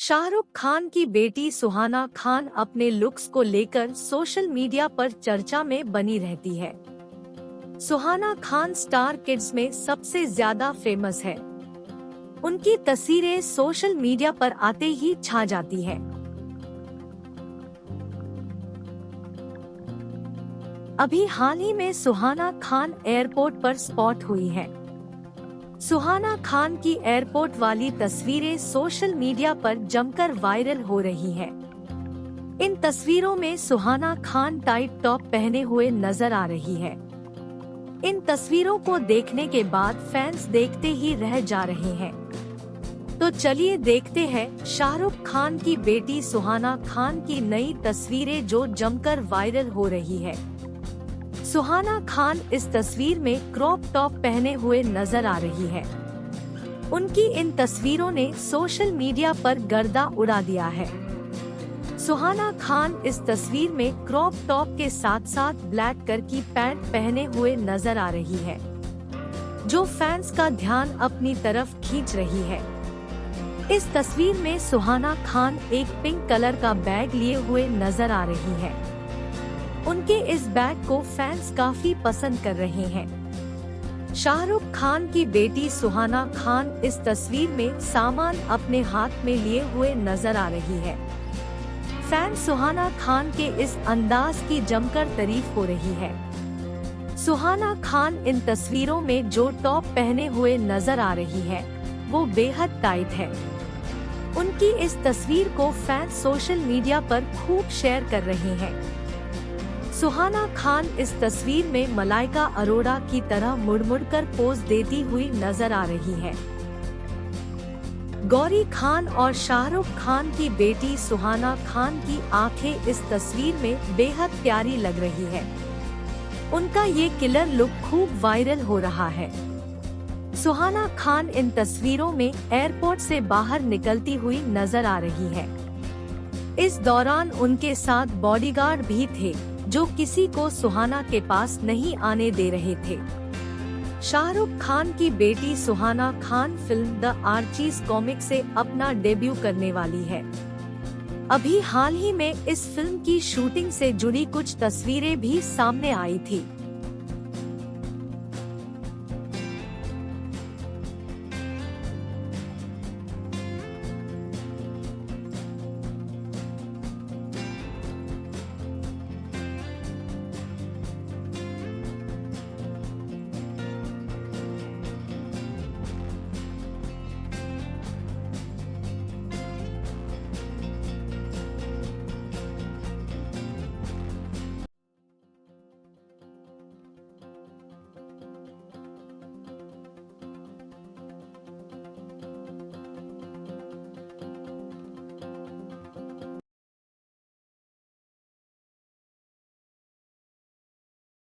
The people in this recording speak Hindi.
शाहरुख खान की बेटी सुहाना खान अपने लुक्स को लेकर सोशल मीडिया पर चर्चा में बनी रहती है। सुहाना खान स्टार किड्स में सबसे ज्यादा फेमस है। उनकी तस्वीरें सोशल मीडिया पर आते ही छा जाती है। अभी हाल ही में सुहाना खान एयरपोर्ट पर स्पॉट हुई है। सुहाना खान की एयरपोर्ट वाली तस्वीरें सोशल मीडिया पर जमकर वायरल हो रही हैं। इन तस्वीरों में सुहाना खान टाइट टॉप पहने हुए नजर आ रही है। इन तस्वीरों को देखने के बाद फैंस देखते ही रह जा रहे हैं। तो चलिए देखते हैं शाहरुख खान की बेटी सुहाना खान की नई तस्वीरें जो जमकर वायरल हो रही है। सुहाना खान इस तस्वीर में क्रॉप टॉप पहने हुए नजर आ रही है। उनकी इन तस्वीरों ने सोशल मीडिया पर गर्दा उड़ा दिया है। सुहाना खान इस तस्वीर में क्रॉप टॉप के साथ साथ ब्लैक कलर की पैंट पहने हुए नजर आ रही है, जो फैंस का ध्यान अपनी तरफ खींच रही है। इस तस्वीर में सुहाना खान एक पिंक कलर का बैग लिए हुए नजर आ रही है। उनके इस बैग को फैंस काफी पसंद कर रहे हैं। शाहरुख खान की बेटी सुहाना खान इस तस्वीर में सामान अपने हाथ में लिए हुए नजर आ रही है। फैंस सुहाना खान के इस अंदाज की जमकर तारीफ हो रही है। सुहाना खान इन तस्वीरों में जो टॉप पहने हुए नजर आ रही है, वो बेहद टाइट है। उनकी इस तस्वीर को फैंस सोशल मीडिया पर खूब शेयर कर रहे हैं। सुहाना खान इस तस्वीर में मलाइका अरोड़ा की तरह मुड़-मुड़कर पोज देती हुई नजर आ रही है। गौरी खान और शाहरुख खान की बेटी सुहाना खान की आंखें इस तस्वीर में बेहद प्यारी लग रही है। उनका ये किलर लुक खूब वायरल हो रहा है। सुहाना खान इन तस्वीरों में एयरपोर्ट से बाहर निकलती हुई नजर आ रही है। इस दौरान उनके साथ बॉडीगार्ड भी थे, जो किसी को सुहाना के पास नहीं आने दे रहे थे। शाहरुख खान की बेटी Suhana Khan film the Archies comic से अपना डेब्यू करने वाली है। अभी हाल ही में इस फिल्म की शूटिंग से जुड़ी कुछ तस्वीरें भी सामने आई थी।